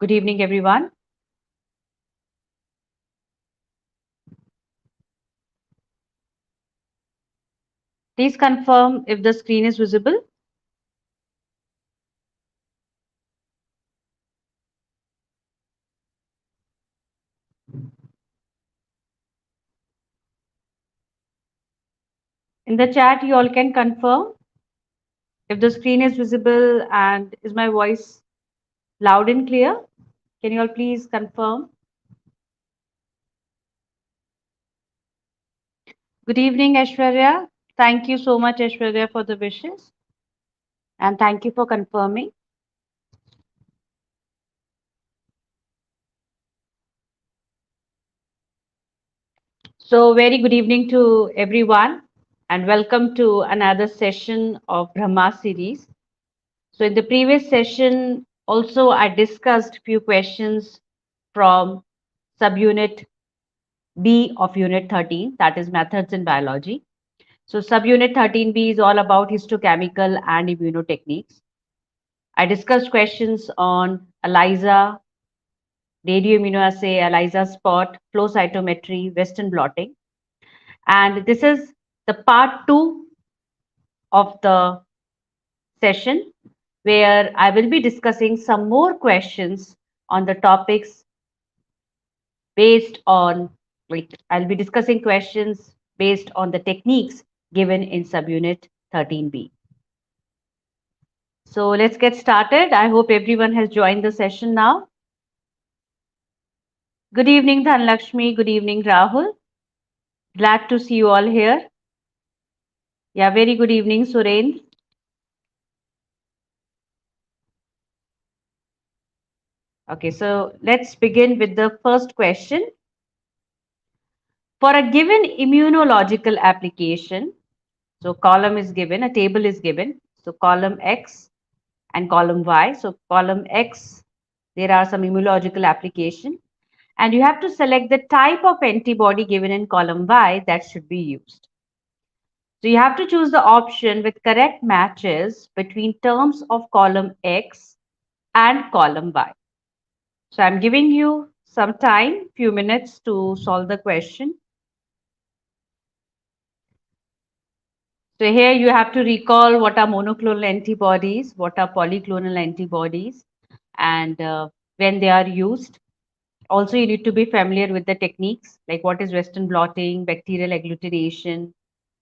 Good evening, everyone. Please confirm if the screen is visible. In the chat, you all can confirm if the screen is visible and is my voice loud and clear. Can you all please confirm? Good evening, Aishwarya. Thank you so much, Aishwarya, for the wishes. And thank you for confirming. So, very good evening to everyone, and welcome to another session of Brahmastra Series. So, in the previous session, also I discussed few questions from subunit B of Unit 13, that is Methods in Biology. So, subunit 13B is all about histochemical and immunotechniques. I discussed questions on ELISA, radioimmunoassay, ELISA spot, flow cytometry, Western blotting. And this is the part 2 of the session where I will be discussing some more questions on the topics based on, like, I'll be discussing questions based on the techniques given in subunit 13B. So let's get started. I hope everyone has joined the session now. Good evening, Dhanlakshmi. Good evening, Rahul. Glad to see you all here. Yeah, very good evening, Surendra. Okay, so let's begin with the first question. For a given immunological application, so column is given, a table is given. So column X and column Y. So column X, there are some immunological application. And you have to select the type of antibody given in column Y that should be used. So you have to choose the option with correct matches between terms of column X and column Y. So I'm giving you some time, few minutes to solve the question. So here you have to recall what are monoclonal antibodies, what are polyclonal antibodies, and when they are used. Also, you need to be familiar with the techniques, like what is Western blotting, bacterial agglutination,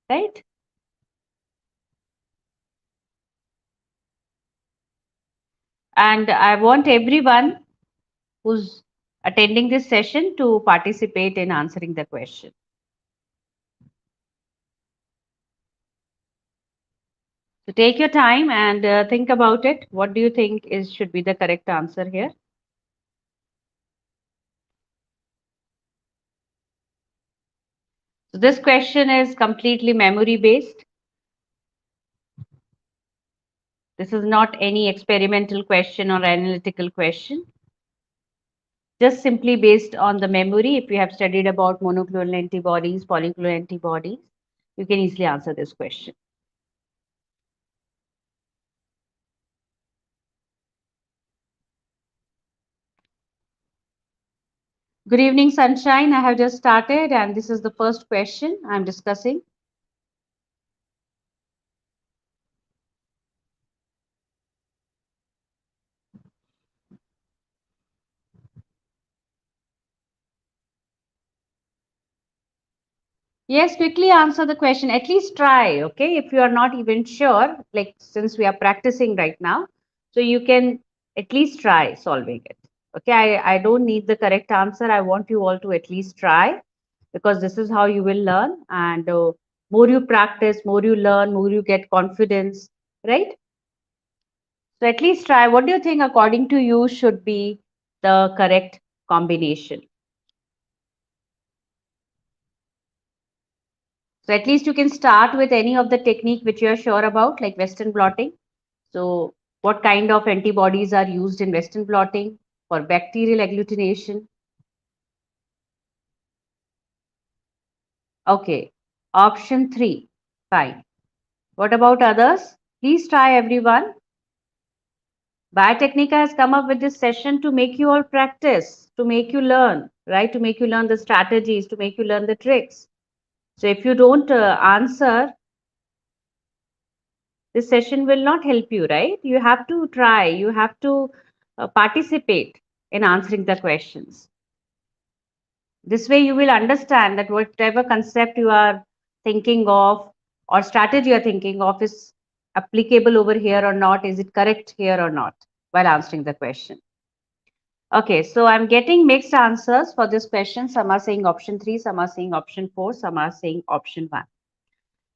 right? And I want everyone who's attending this session to participate in answering the question. So take your time and think about it. What do you think should be the correct answer here? So this question is completely memory based. This is not any experimental question or analytical question. Just simply based on the memory, if you have studied about monoclonal antibodies, polyclonal antibodies, you can easily answer this question. Good evening, Sunshine. I have just started and this is the first question I'm discussing. Yes, quickly answer the question. At least try, okay? If you are not even sure, like since we are practicing right now, so you can at least try solving it. Okay, I don't need the correct answer. I want you all to at least try because this is how you will learn. And more you practice, more you learn, more you get confidence, right? So at least try. What do you think, according to you, should be the correct combination? So at least you can start with any of the technique which you are sure about, like Western blotting. So what kind of antibodies are used in Western blotting for bacterial agglutination? Okay, option 3, fine. What about others? Please try, everyone. Biotechnica has come up with this session to make you all practice, to make you learn, right? To make you learn the strategies, to make you learn the tricks. So if you don't answer, this session will not help you, right? You have to try, you have to participate in answering the questions. This way you will understand that whatever concept you are thinking of or strategy you are thinking of is applicable over here or not, is it correct here or not while answering the question. Okay, so I'm getting mixed answers for this question. Some are saying option 3, some are saying option 4, some are saying option 1.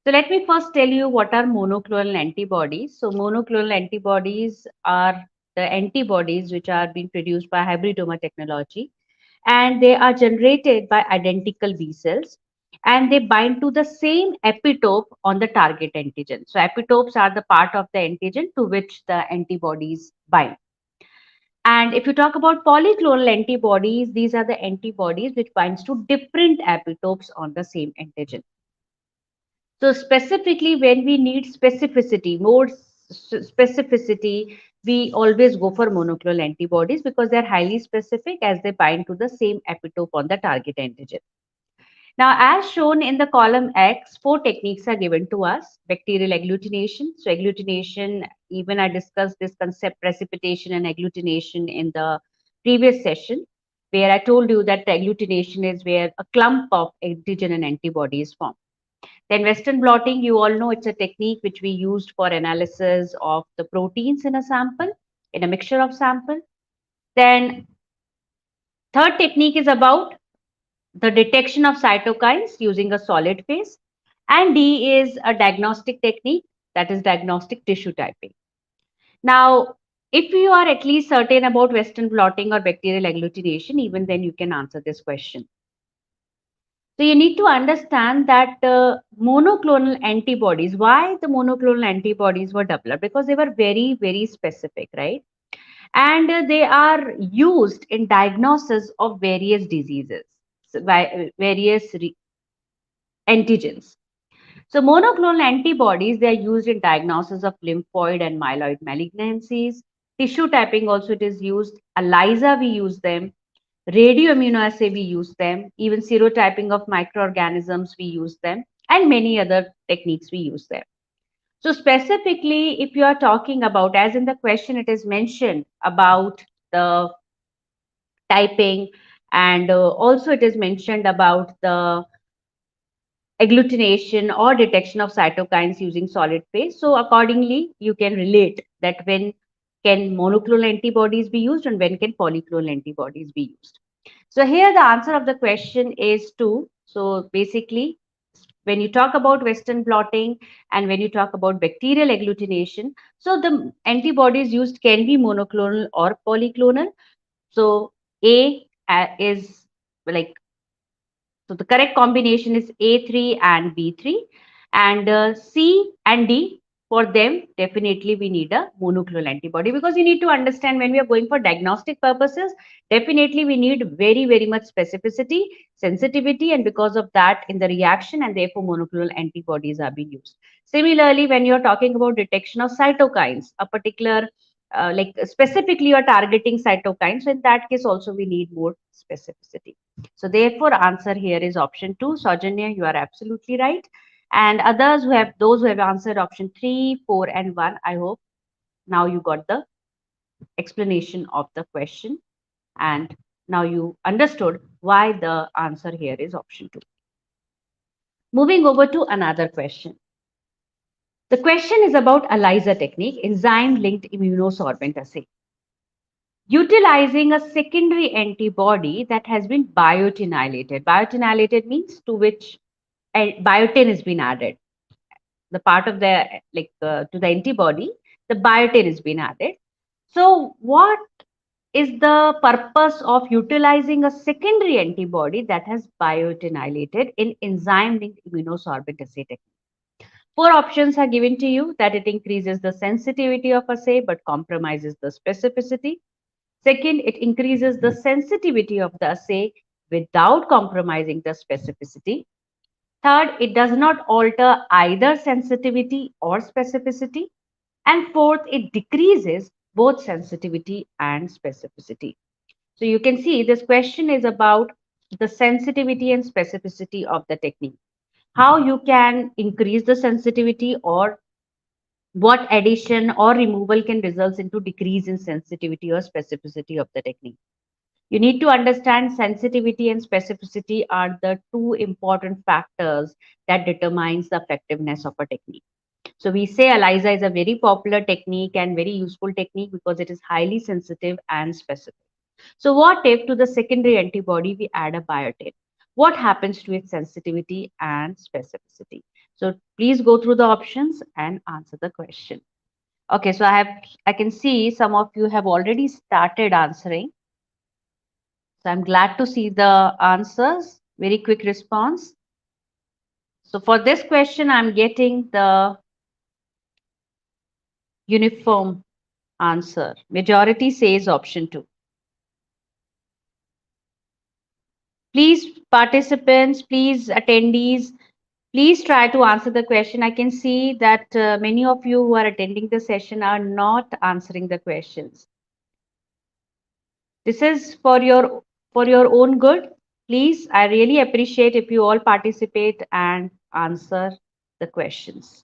So let me first tell you what are monoclonal antibodies. So monoclonal antibodies are the antibodies which are being produced by hybridoma technology, and they are generated by identical B cells, and they bind to the same epitope on the target antigen. So epitopes are the part of the antigen to which the antibodies bind. And if you talk about polyclonal antibodies, these are the antibodies which binds to different epitopes on the same antigen. So specifically, when we need specificity, more specificity, we always go for monoclonal antibodies because they're highly specific as they bind to the same epitope on the target antigen. Now, as shown in the column X, 4 techniques are given to us. Bacterial agglutination. So agglutination, even I discussed this concept precipitation and agglutination in the previous session, where I told you that the agglutination is where a clump of antigen and antibody is formed. Then Western blotting, you all know it's a technique which we used for analysis of the proteins in a sample, in a mixture of sample. Then third technique is about the detection of cytokines using a solid phase. And D is a diagnostic technique, that is diagnostic tissue typing. Now, if you are at least certain about Western blotting or bacterial agglutination, even then you can answer this question. So you need to understand that monoclonal antibodies, why the monoclonal antibodies were developed? Because they were very, very specific, right? And they are used in diagnosis of various diseases, so by various antigens. So monoclonal antibodies, they are used in diagnosis of lymphoid and myeloid malignancies. Tissue typing also it is used. ELISA, we use them. Radioimmunoassay, we use them. Even serotyping of microorganisms, we use them. And many other techniques, we use them. So specifically, if you are talking about, as in the question, it is mentioned about the typing, and also it is mentioned about the agglutination or detection of cytokines using solid phase. So accordingly, you can relate that when can monoclonal antibodies be used and when can polyclonal antibodies be used. So here the answer of the question is 2. So basically, when you talk about Western blotting and when you talk about bacterial agglutination, so the antibodies used can be monoclonal or polyclonal. So A is like, so the correct combination is A3 and B3, and C and D, for them definitely we need a monoclonal antibody, because you need to understand when we are going for diagnostic purposes, definitely we need very, very much specificity, sensitivity, and because of that in the reaction, and therefore monoclonal antibodies are being used. Similarly, when you're talking about detection of cytokines, a particular like specifically you're targeting cytokines, so in that case also we need more specificity. So therefore, answer here is option 2. Saujanya, you are absolutely right. And others who have, those who have answered option 3, 4, and 1, I hope now you got the explanation of the question, and now you understood why the answer here is option 2. Moving over to another question. The question is about ELISA technique, enzyme-linked immunosorbent assay. Utilizing a secondary antibody that has been biotinylated. Biotinylated means to which biotin has been added. The part of the to the antibody, the biotin has been added. So what is the purpose of utilizing a secondary antibody that has biotinylated in enzyme-linked immunosorbent assay technique? 4 options are given to you, that it increases the sensitivity of assay but compromises the specificity. Second, it increases the sensitivity of the assay without compromising the specificity. Third, it does not alter either sensitivity or specificity. And fourth, it decreases both sensitivity and specificity. So you can see this question is about the sensitivity and specificity of the technique. How you can increase the sensitivity, or what addition or removal can result into decrease in sensitivity or specificity of the technique. You need to understand sensitivity and specificity are the two important factors that determines the effectiveness of a technique. So we say ELISA is a very popular technique and very useful technique because it is highly sensitive and specific. So what if to the secondary antibody we add a biotin? What happens to its sensitivity and specificity? So please go through the options and answer the question. Okay, so I can see some of you have already started answering. So I'm glad to see the answers. Very quick response. So for this question, I'm getting the uniform answer. Majority says option 2. Please, participants, please, attendees, please try to answer the question. I can see that many of you who are attending the session are not answering the questions. This is for your own good. Please, I really appreciate if you all participate and answer the questions.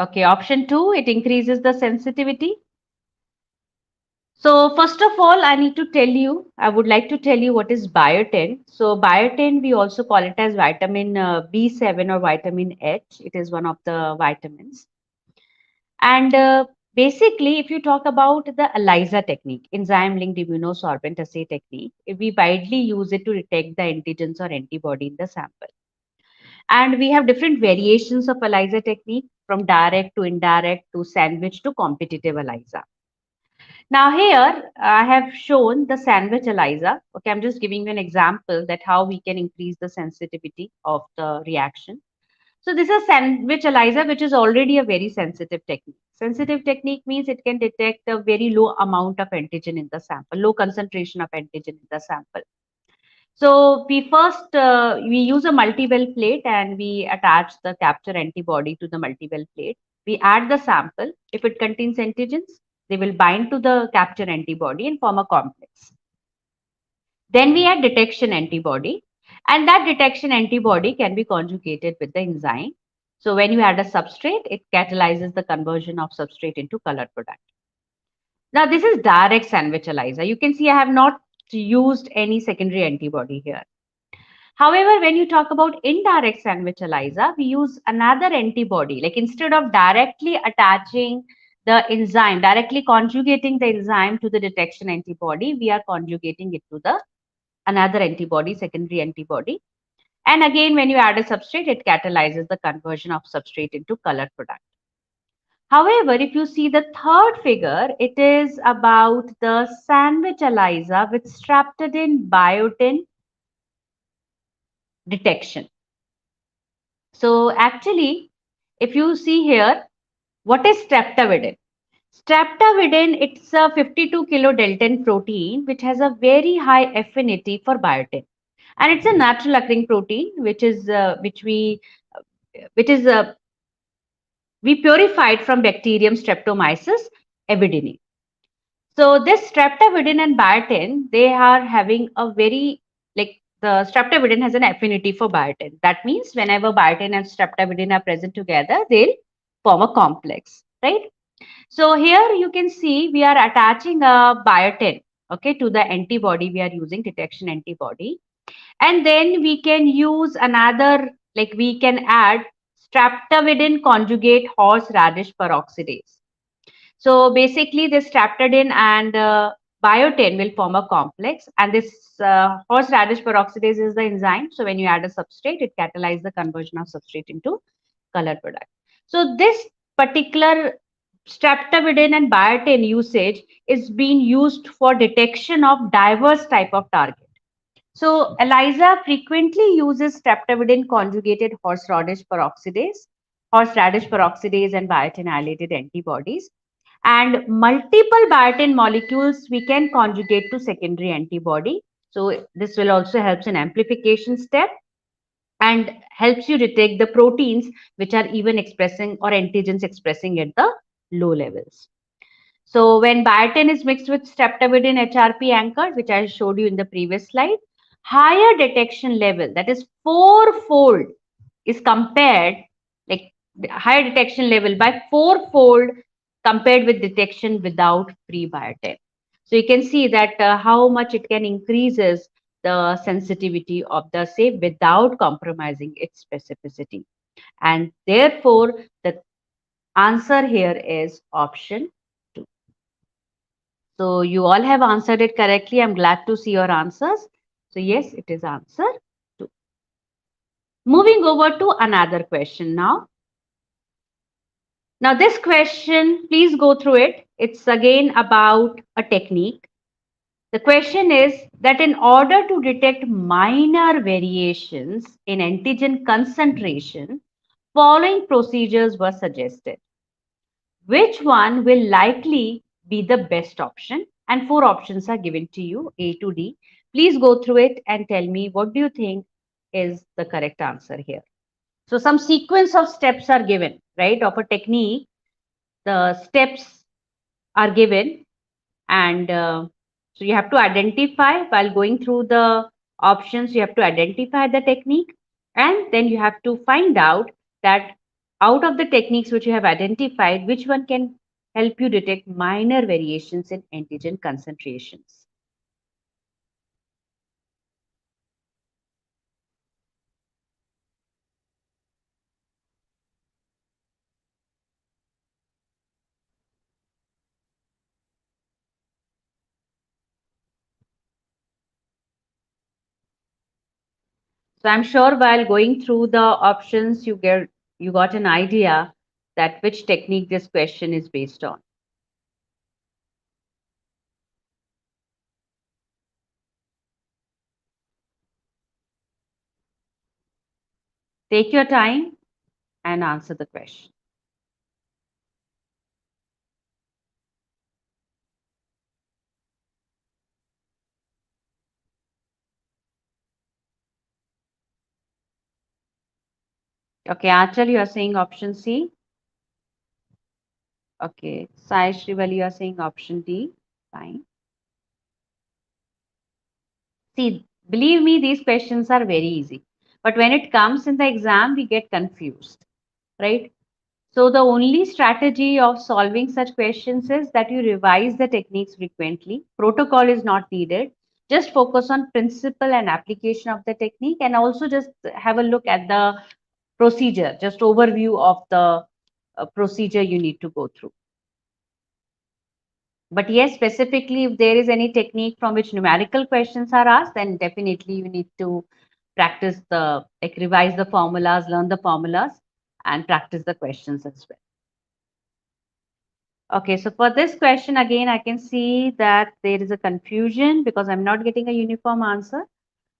Okay, option 2, it increases the sensitivity. So first of all, I would like to tell you what is biotin. So biotin, we also call it as vitamin B7 or vitamin H. It is one of the vitamins. And basically, if you talk about the ELISA technique, enzyme-linked immunosorbent assay technique, we widely use it to detect the antigens or antibody in the sample. And we have different variations of ELISA technique, from direct to indirect to sandwich to competitive ELISA. Now here I have shown the sandwich ELISA. Okay, I'm just giving you an example that how we can increase the sensitivity of the reaction. So this is sandwich ELISA, which is already a very sensitive technique. Sensitive technique means it can detect a very low amount of antigen in the sample, low concentration of antigen in the sample. So we use a multi-well plate and we attach the capture antibody to the multi-well plate. We add the sample. If it contains antigens, they will bind to the capture antibody and form a complex. Then we add detection antibody, and that detection antibody can be conjugated with the enzyme. So when you add a substrate, it catalyzes the conversion of substrate into color product. Now this is direct sandwich ELISA. You can see I have not used any secondary antibody here. However, when you talk about indirect sandwich ELISA, we use another antibody. Like instead of directly attaching the enzyme, directly conjugating the enzyme to the detection antibody, we are conjugating it to the another antibody, secondary antibody. And again, when you add a substrate, it catalyzes the conversion of substrate into color product. However, if you see the third figure, it is about the sandwich ELISA with streptodin biotin detection. So actually, if you see here, what is streptavidin? Streptavidin, it's a 52 kilodalton protein which has a very high affinity for biotin, and it's a natural occurring protein which is we purified from bacterium Streptomyces abidini. So this streptavidin and biotin, they are having a very, like, the streptavidin has an affinity for biotin. That means whenever biotin and streptavidin are present together, they'll form a complex, right? So here you can see we are attaching a biotin, okay, to the antibody we are using, detection antibody. And then we can use another, like we can add streptavidin conjugate horseradish peroxidase. So basically this streptodin and biotin will form a complex, and this horseradish peroxidase is the enzyme. So when you add a substrate, it catalyzes the conversion of substrate into color product. So this particular streptavidin and biotin usage is being used for detection of diverse type of target. So ELISA frequently uses streptavidin conjugated horseradish peroxidase and biotin-ylated antibodies, and multiple biotin molecules we can conjugate to secondary antibody. So this will also help in amplification step. and helps you detect the proteins which are even expressing or antigens expressing at the low levels. So when biotin is mixed with streptavidin HRP anchor, which I showed you in the previous slide, higher detection level, that is fourfold, is compared, like higher detection level by fourfold compared with detection without pre-biotin. So you can see that how much it can increases the sensitivity of the assay without compromising its specificity. And therefore, the answer here is option 2. So you all have answered it correctly. I'm glad to see your answers. So yes, it is answer 2. Moving over to another question now. Now this question, please go through it. It's again about a technique. The question is that in order to detect minor variations in antigen concentration, following procedures were suggested. Which one will likely be the best option? And 4 options are given to you, A to D. Please go through it and tell me what do you think is the correct answer here. So some sequence of steps are given, right, of a technique. The steps are given, and so you have to identify while going through the options, you have to identify the technique, and then you have to find out that out of the techniques which you have identified, which one can help you detect minor variations in antigen concentrations. So I'm sure while going through the options, you got an idea that which technique this question is based on. Take your time and answer the question. Okay, Achal, you are saying option C. Okay, Sai Shrivali, you are saying option D. Fine. See, believe me, these questions are very easy. But when it comes in the exam, we get confused, right? So the only strategy of solving such questions is that you revise the techniques frequently. Protocol is not needed. Just focus on principle and application of the technique, and also just have a look at the procedure, just overview of the procedure you need to go through. But yes, specifically, if there is any technique from which numerical questions are asked, then definitely you need to practice like revise the formulas, learn the formulas, and practice the questions as well. Okay, so for this question, again, I can see that there is a confusion because I'm not getting a uniform answer.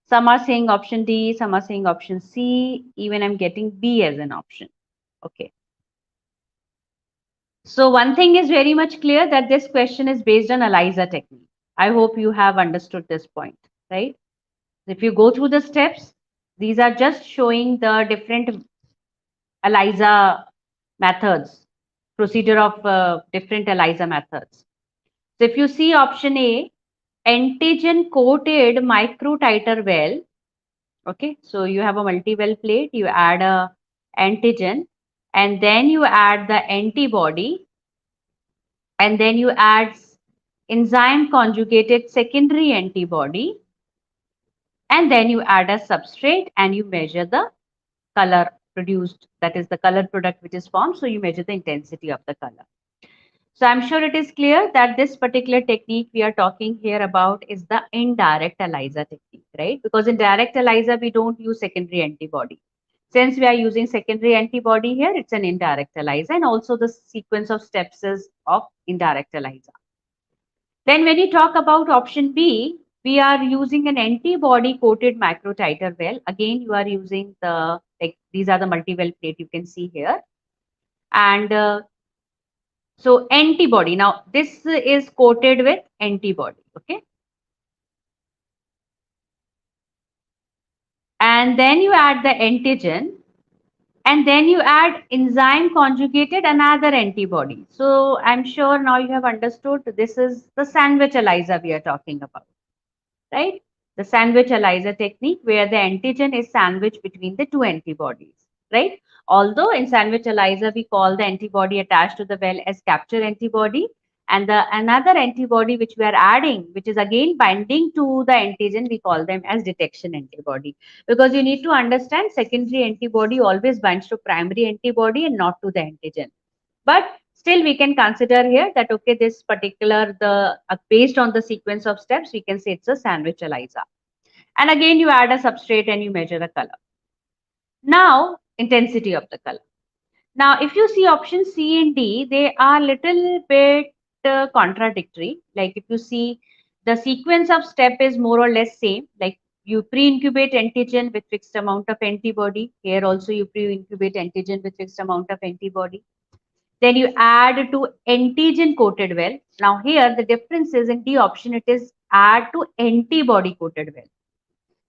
Some are saying option D, some are saying option C, even I'm getting B as an option. Okay. So one thing is very much clear that this question is based on ELISA technique. I hope you have understood this point, right? If you go through the steps, these are just showing the different ELISA methods, procedure of different ELISA methods. So if you see option A, antigen coated microtiter well, okay, so you have a multi-well plate, you add a antigen, and then you add the antibody, and then you add enzyme conjugated secondary antibody, and then you add a substrate and you measure the color produced, that is the color product which is formed, so you measure the intensity of the color. So I'm sure it is clear that this particular technique we are talking here about is the indirect ELISA technique, right? Because in direct ELISA, we don't use secondary antibody. Since we are using secondary antibody here, it's an indirect ELISA, and also the sequence of steps is of indirect ELISA. Then when you talk about option B, we are using an antibody coated microtiter well. Again, you are using like these are the multi-well plate you can see here. And so antibody, now this is coated with antibody, okay? and then you add the antigen, and then you add enzyme conjugated another antibody. So I'm sure now you have understood this is the sandwich ELISA we are talking about, right? The sandwich ELISA technique where the antigen is sandwiched between the two antibodies, right? Although in sandwich ELISA we call the antibody attached to the well as capture antibody, and the another antibody which we are adding, which is again binding to the antigen, we call them as detection antibody. Because you need to understand secondary antibody always binds to primary antibody and not to the antigen. But still we can consider here that okay, this particular the based on the sequence of steps we can say it's a sandwich ELISA. And again you add a substrate and you measure the color. Now intensity of the color. Now if you see option C and D, they are little bit contradictory. Like if you see the sequence of step is more or less same, like you pre-incubate antigen with fixed amount of antibody. Here also you pre-incubate antigen with fixed amount of antibody. Then you add to antigen coated well. Now here the difference is in D option, it is add to antibody coated well.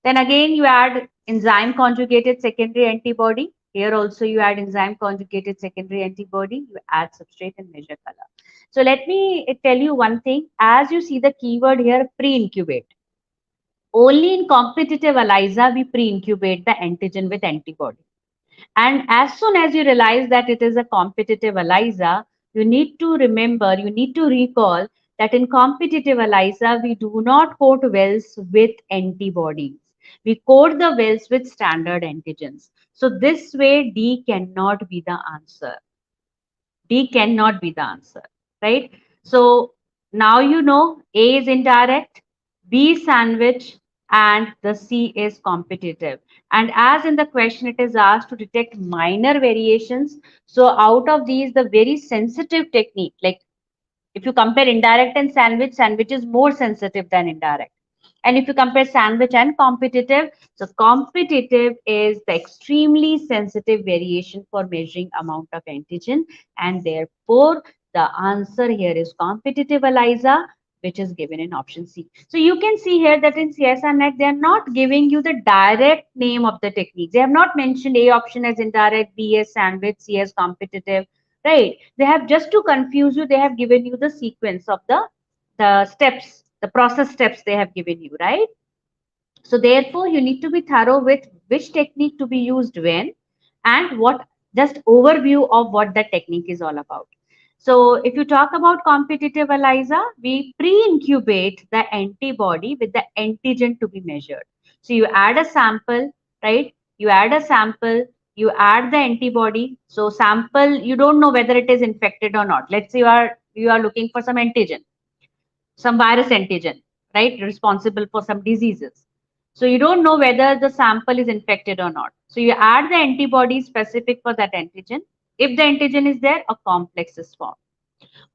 Then again you add enzyme conjugated secondary antibody. Here also you add enzyme conjugated secondary antibody. You add substrate and measure color. So let me tell you one thing. As you see the keyword here, pre-incubate. Only in competitive ELISA we pre-incubate the antigen with antibody. And as soon as you realize that it is a competitive ELISA, you need to remember, you need to recall that in competitive ELISA, we do not coat wells with antibodies. We coat the wells with standard antigens. So this way, D cannot be the answer. D cannot be the answer, right? So now you know A is indirect, B is sandwich, and the C is competitive. And as in the question, it is asked to detect minor variations. So out of these, the very sensitive technique, like if you compare indirect and sandwich, sandwich is more sensitive than indirect. And if you compare sandwich and competitive, so competitive is the extremely sensitive variation for measuring amount of antigen. And therefore, the answer here is competitive ELISA, which is given in option C. So you can see here that in CSIR NET, they are not giving you the direct name of the technique. They have not mentioned A option as indirect, B as sandwich, C as competitive, right? They have, just to confuse you, they have given you the sequence of the steps, the process steps they have given you, right? So therefore you need to be thorough with which technique to be used when, and what, just overview of what the technique is all about. So if you talk about competitive ELISA, we pre-incubate the antibody with the antigen to be measured. So you add a sample, right? You add a sample, you add the antibody. So sample, you don't know whether it is infected or not. Let's say you are looking for some antigen, some virus antigen, right, responsible for some diseases. So you don't know whether the sample is infected or not. So you add the antibody specific for that antigen. If the antigen is there, a complex is formed.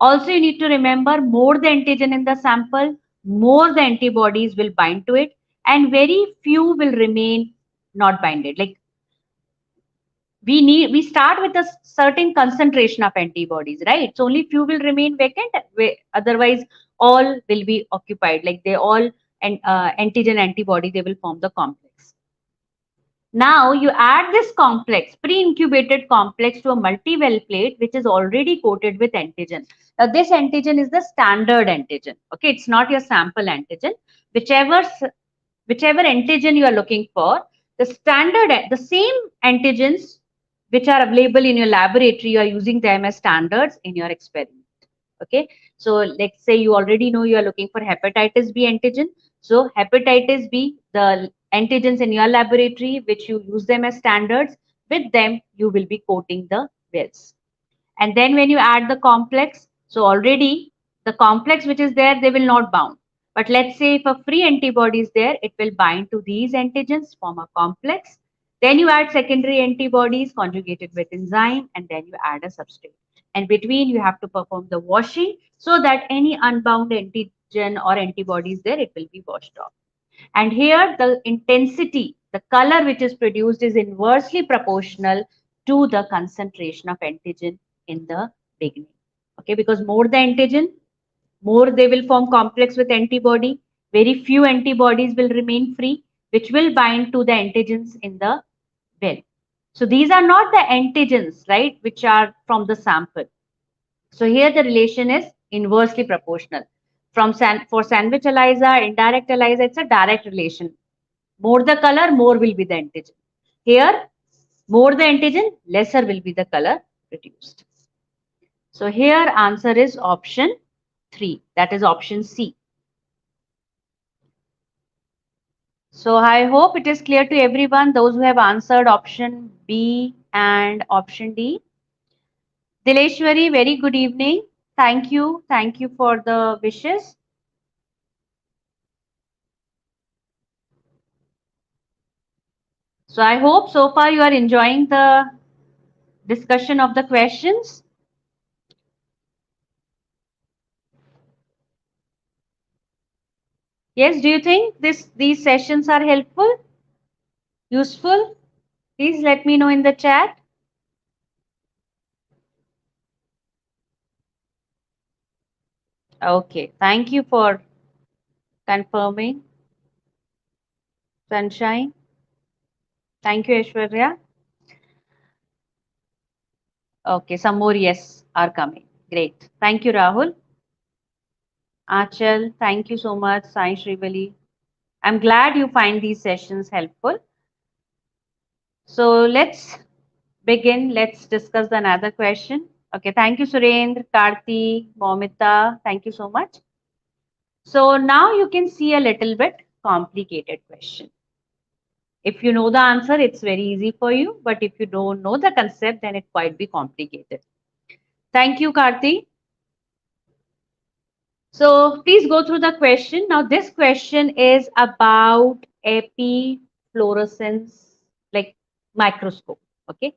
Also, you need to remember, more the antigen in the sample, more the antibodies will bind to it, and very few will remain not binded. Like we start with a certain concentration of antibodies, right? So only few will remain vacant, otherwise all will be occupied, like they all, and antigen antibody, they will form the complex. Now you add this complex, pre-incubated complex, to a multi-well plate which is already coated with antigen. Now this antigen is the standard antigen, okay? It's not your sample antigen. Whichever antigen you are looking for, the standard, the same antigens which are available in your laboratory, you are using them as standards in your experiment. Okay, so let's say you already know you are looking for hepatitis B antigen. So hepatitis B, the antigens in your laboratory, which you use them as standards, with them you will be coating the wells. And then when you add the complex, so already the complex which is there, they will not bound. But let's say if a free antibody is there, it will bind to these antigens, form a complex. Then you add secondary antibodies conjugated with enzyme, and then you add a substrate. And between you have to perform the washing so that any unbound antigen or antibodies there, it will be washed off. And here the intensity, the color which is produced is inversely proportional to the concentration of antigen in the beginning. Okay, because more the antigen, more they will form complex with antibody. Very few antibodies will remain free. which will bind to the antigens in the well. So these are not the antigens, right, which are from the sample. So here the relation is inversely proportional. For sandwich ELISA, indirect ELISA, it's a direct relation. More the color, more will be the antigen. Here, more the antigen, lesser will be the color produced. So here answer is option 3, that is option C. So I hope it is clear to everyone, those who have answered option B and option D. Dileshwari, very good evening. Thank you. Thank you for the wishes. So I hope so far you are enjoying the discussion of the questions. Yes, do you think these sessions are helpful, useful? Please let me know in the chat. Okay, thank you for confirming. Sunshine. Thank you, Aishwarya. Okay, some more yes are coming. Great. Thank you, Rahul. Achal, thank you so much. Sai Shrivali. I'm glad you find these sessions helpful. So let's begin. Let's discuss another question. Okay, thank you, Surendra, Karthi, Momita. Thank you so much. So now you can see a little bit complicated question. If you know the answer, it's very easy for you. But if you don't know the concept, then it might be complicated. Thank you, Karthi. So please go through the question. Now this question is about epifluorescence, like microscope. Okay.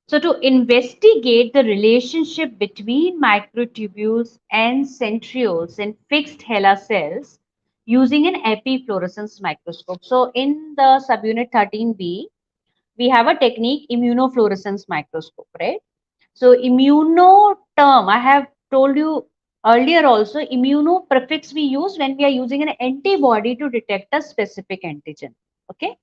So to investigate the relationship between microtubules and centrioles in fixed HeLa cells using an epifluorescence microscope. So in the subunit 13B, we have a technique immunofluorescence microscope, right? So immuno term, I have told you earlier also, immuno prefix we use when we are using an antibody to detect a specific antigen. Okay.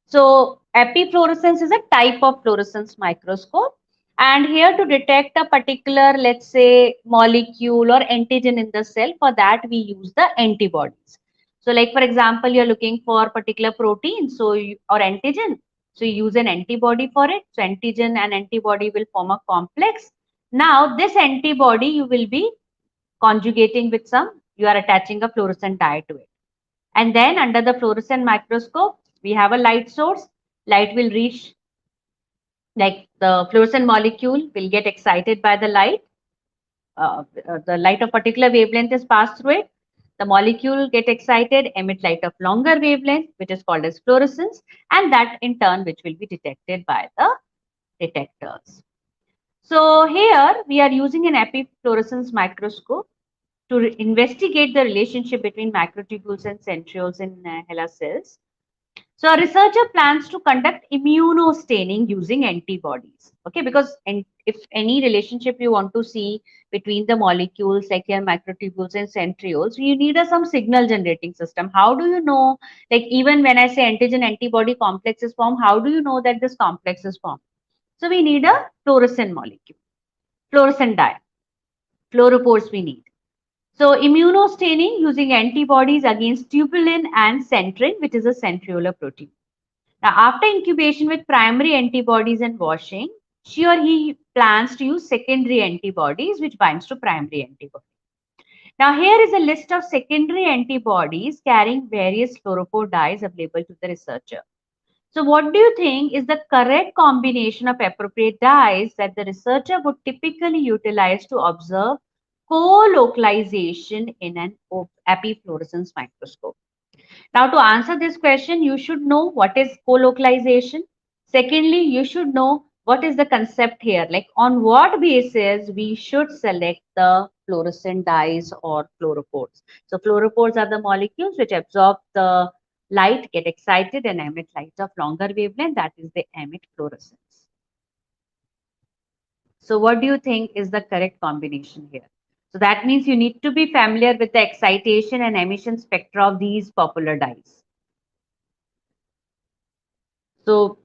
So epifluorescence is a type of fluorescence microscope. And here to detect a particular, let's say, molecule or antigen in the cell, for that we use the antibodies. So like, for example, you're looking for particular protein or antigen. So you use an antibody for it. So antigen and antibody will form a complex. Now this antibody you will be conjugating with you are attaching a fluorescent dye to it. And then under the fluorescent microscope, we have a light source. Light will reach, like the fluorescent molecule will get excited by the light. The light of particular wavelength is passed through it. The molecule get excited, emit light of longer wavelength, which is called as fluorescence, and that in turn, which will be detected by the detectors. So here we are using an epifluorescence microscope to investigate the relationship between macrotubules and centrioles in HeLa cells. So a researcher plans to conduct immunostaining using antibodies. Okay, because if any relationship you want to see between the molecules like your microtubules and centrioles, you need some signal generating system. How do you know, like even when I say antigen antibody complex is formed, how do you know that this complex is formed? So we need a fluorescent molecule, fluorescent dye, fluorophores we need. So immunostaining using antibodies against tubulin and centrin, which is a centriolar protein. Now, after incubation with primary antibodies and washing, she or he plans to use secondary antibodies, which binds to primary antibody. Now, here is a list of secondary antibodies carrying various fluorophore dyes available to the researcher. So, what do you think is the correct combination of appropriate dyes that the researcher would typically utilize to observe co-localization in an epifluorescence microscope? Now, to answer this question, you should know what is co-localization. Secondly, you should know what is the concept here, like on what basis we should select the fluorescent dyes or fluorophores. So fluorophores are the molecules which absorb the light, get excited and emit light of longer wavelength, that is they emit fluorescence. So what do you think is the correct combination here? So that means you need to be familiar with the excitation and emission spectra of these popular dyes. So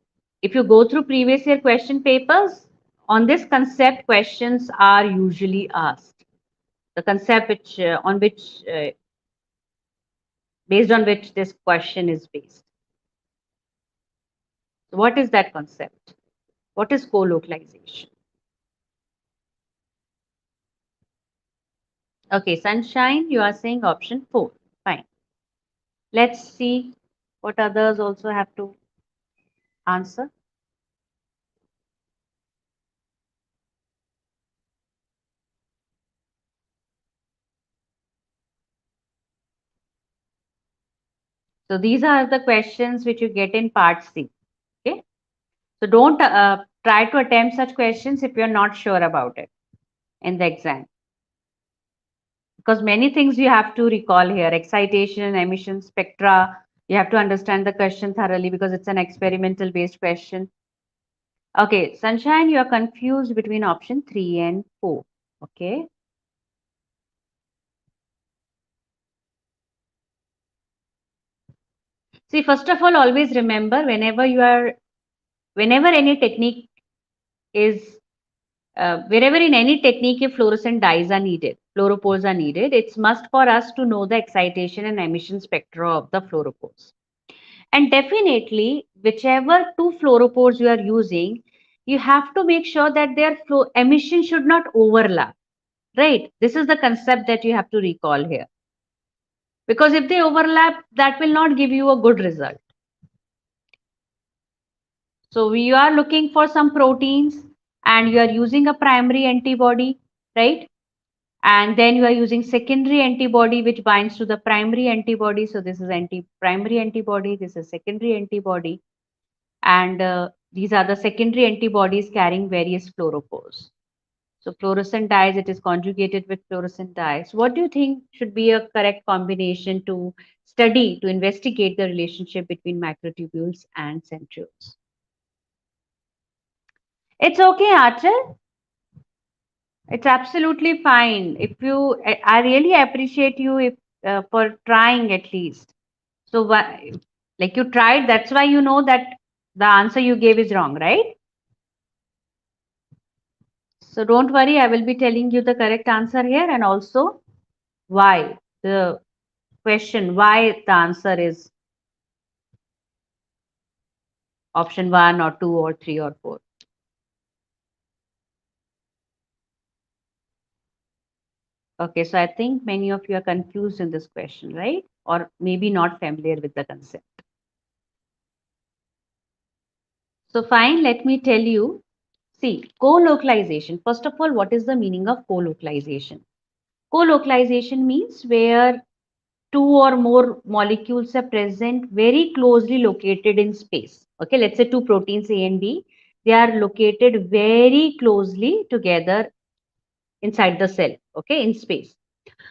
if you go through previous year question papers, on this concept questions are usually asked. The concept which based on which this question is based. So what is that concept? What is co-localization? Okay, Sunshine, you are saying option 4. Fine. Let's see what others also have to answer. So these are the questions which you get in part C. Okay. So don't try to attempt such questions if you're not sure about it in the exam. Because many things you have to recall here: excitation, emission, spectra. You have to understand the question thoroughly because it's an experimental based question. Okay, Sunshine, you are confused between option 3 and 4. Okay. See, first of all, always remember whenever any technique is, wherever in any technique, if fluorescent dyes are needed, fluoropores are needed, it's must for us to know the excitation and emission spectra of the fluoropores. And definitely, whichever two fluoropores you are using, you have to make sure that their flow emission should not overlap, right? This is the concept that you have to recall here. Because if they overlap, that will not give you a good result. So we are looking for some proteins and you are using a primary antibody, right? And then you are using secondary antibody which binds to the primary antibody. So this is primary antibody, this is secondary antibody, and these are the secondary antibodies carrying various fluoropores. So fluorescent dyes, it is conjugated with fluorescent dyes. What do you think should be a correct combination to study, to investigate the relationship between microtubules and centrioles? It's okay, Achal. It's absolutely fine. If you, I really appreciate you if for trying at least. So, like you tried, that's why you know that the answer you gave is wrong, right? So don't worry, I will be telling you the correct answer here and also why the question, why the answer is option 1 or 2 or 3 or 4. Okay, so I think many of you are confused in this question, right? Or maybe not familiar with the concept. So fine, let me tell you. See, co-localization. First of all, what is the meaning of co-localization? Co-localization means where two or more molecules are present very closely located in space. Okay, let's say two proteins A and B. They are located very closely together inside the cell, okay, in space.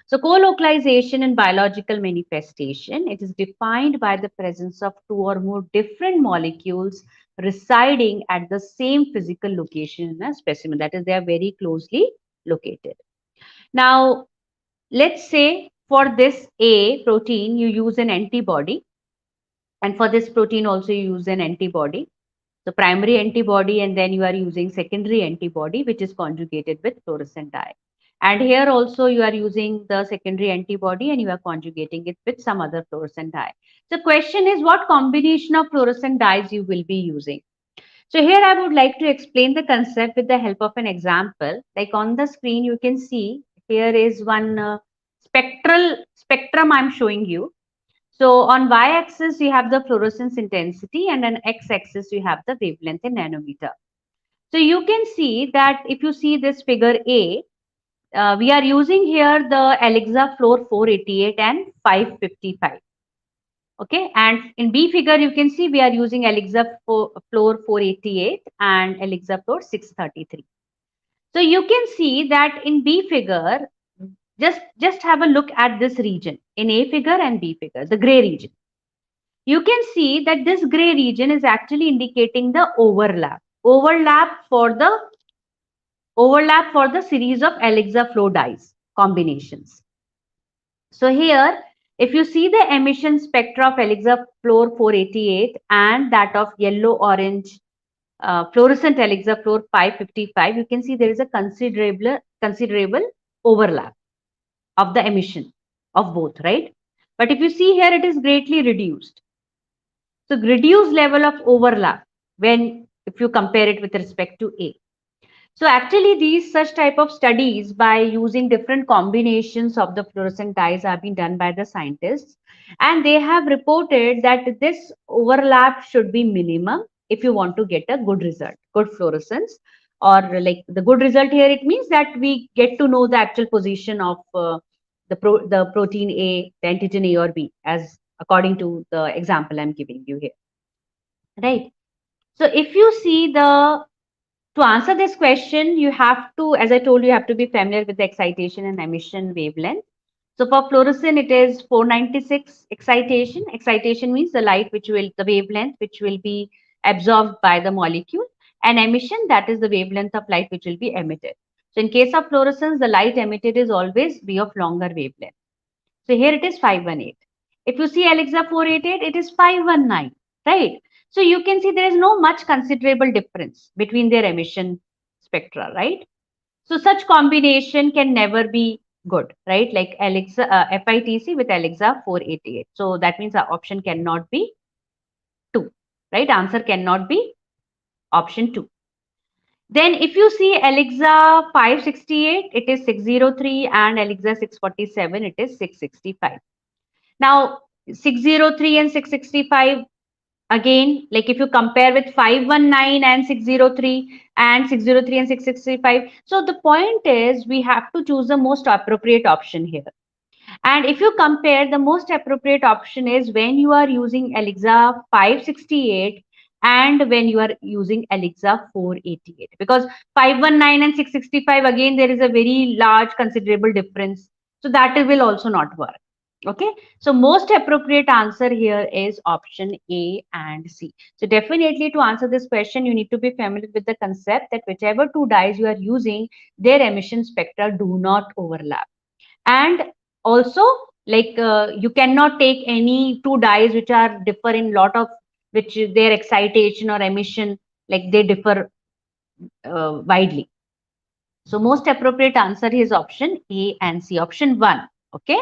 So co-localization in biological manifestation, it is defined by the presence of two or more different molecules residing at the same physical location in a specimen. That is, they are very closely located. Now, let's say for this A protein, you use an antibody, and for this protein also you use an antibody. So primary antibody, and then you are using secondary antibody, which is conjugated with fluorescent dye. And here also you are using the secondary antibody and you are conjugating it with some other fluorescent dye. The question is what combination of fluorescent dyes you will be using. So here I would like to explain the concept with the help of an example. Like on the screen, you can see here is one spectrum I'm showing you. So on y-axis, you have the fluorescence intensity and on x-axis, you have the wavelength in nanometer. So you can see that if you see this figure A, we are using here the Elisa Fluor 488 and 555. Okay, and in B figure, you can see we are using Elisa Fluor 488 and Elisa Fluor 633. So you can see that in B figure, just have a look at this region in A figure and B figure, the gray region. You can see that this gray region is actually indicating the overlap for the series of Elisa flow dyes combinations. So here If you see the emission spectra of ELISA fluor 488 and that of yellow-orange fluorescent ELISA fluor 555, you can see there is a considerable overlap of the emission of both, right? But if you see here, it is greatly reduced. So reduced level of overlap when if you compare it with respect to A. So actually these such type of studies by using different combinations of the fluorescent dyes have been done by the scientists, and they have reported that this overlap should be minimum if you want to get a good result, good fluorescence, or like the good result here, it means that we get to know the actual position of the protein A, the antigen A or B, as according to the example I'm giving you here, right? So if you see to answer this question, you have to, as I told you, have to be familiar with the excitation and emission wavelength. So for fluorescent, it is 496 excitation. Excitation means the light the wavelength which will be absorbed by the molecule, and emission, that is the wavelength of light which will be emitted. So in case of fluorescence, the light emitted is always be of longer wavelength. So here it is 518. If you see Alexa 488, it is 519, right? So you can see there is no much considerable difference between their emission spectra, right? So such combination can never be good, right? Like Alexa, FITC with Alexa 488. So that means our option cannot be 2, right? Answer cannot be option 2. Then if you see Alexa 568, it is 603, and Alexa 647, it is 665. Now, 603 and 665, again, like if you compare with 519 and 603 and 603 and 665, so the point is we have to choose the most appropriate option here. And if you compare, the most appropriate option is when you are using Alexa 568 and when you are using Alexa 488, because 519 and 665, again, there is a very large considerable difference. So that will also not work. Okay, so most appropriate answer here is option A and C. So definitely to answer this question, you need to be familiar with the concept that whichever two dyes you are using, their emission spectra do not overlap. And also, like you cannot take any two dyes which are differ in lot of, which their excitation or emission, like they differ widely. So most appropriate answer is option A and C, option 1. Okay.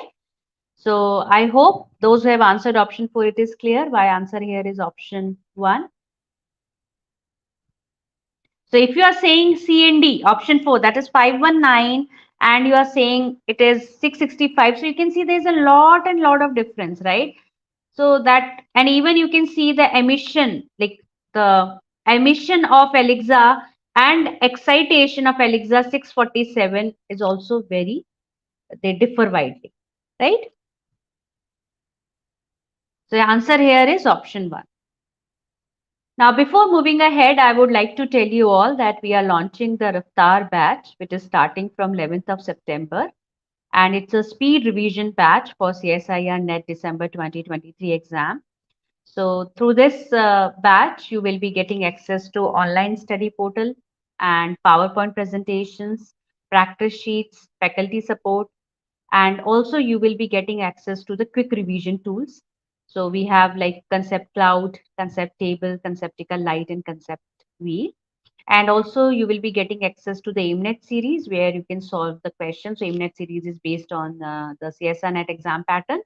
So I hope those who have answered option 4, it is clear why answer here is option 1. So if you are saying C and D, option 4, that is 519, and you are saying it is 665. So you can see there's a lot of difference, right? So that, and even you can see the emission, like the emission of Alexa and excitation of Alexa 647 is also they differ widely, right? So the answer here is option 1. Now, before moving ahead, I would like to tell you all that we are launching the Raftar batch, which is starting from 11th of September. And it's a speed revision batch for CSIR NET December 2023 exam. So through this batch, you will be getting access to online study portal and PowerPoint presentations, practice sheets, faculty support, and also you will be getting access to the quick revision tools. So we have like concept cloud, concept table, conceptical light, and concept wheel. And also you will be getting access to the IMNET series where you can solve the questions. So IMNET series is based on the CSIR NET exam pattern.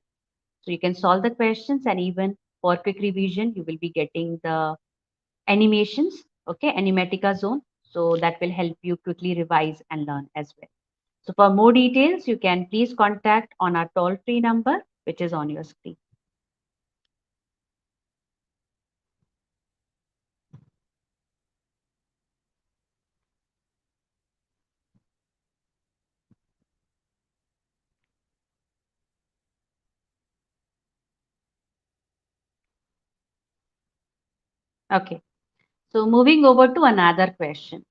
So you can solve the questions, and even for quick revision, you will be getting the animations, okay, animatica zone. So that will help you quickly revise and learn as well. So for more details, you can please contact on our toll-free number, which is on your screen. Okay, so moving over to another question.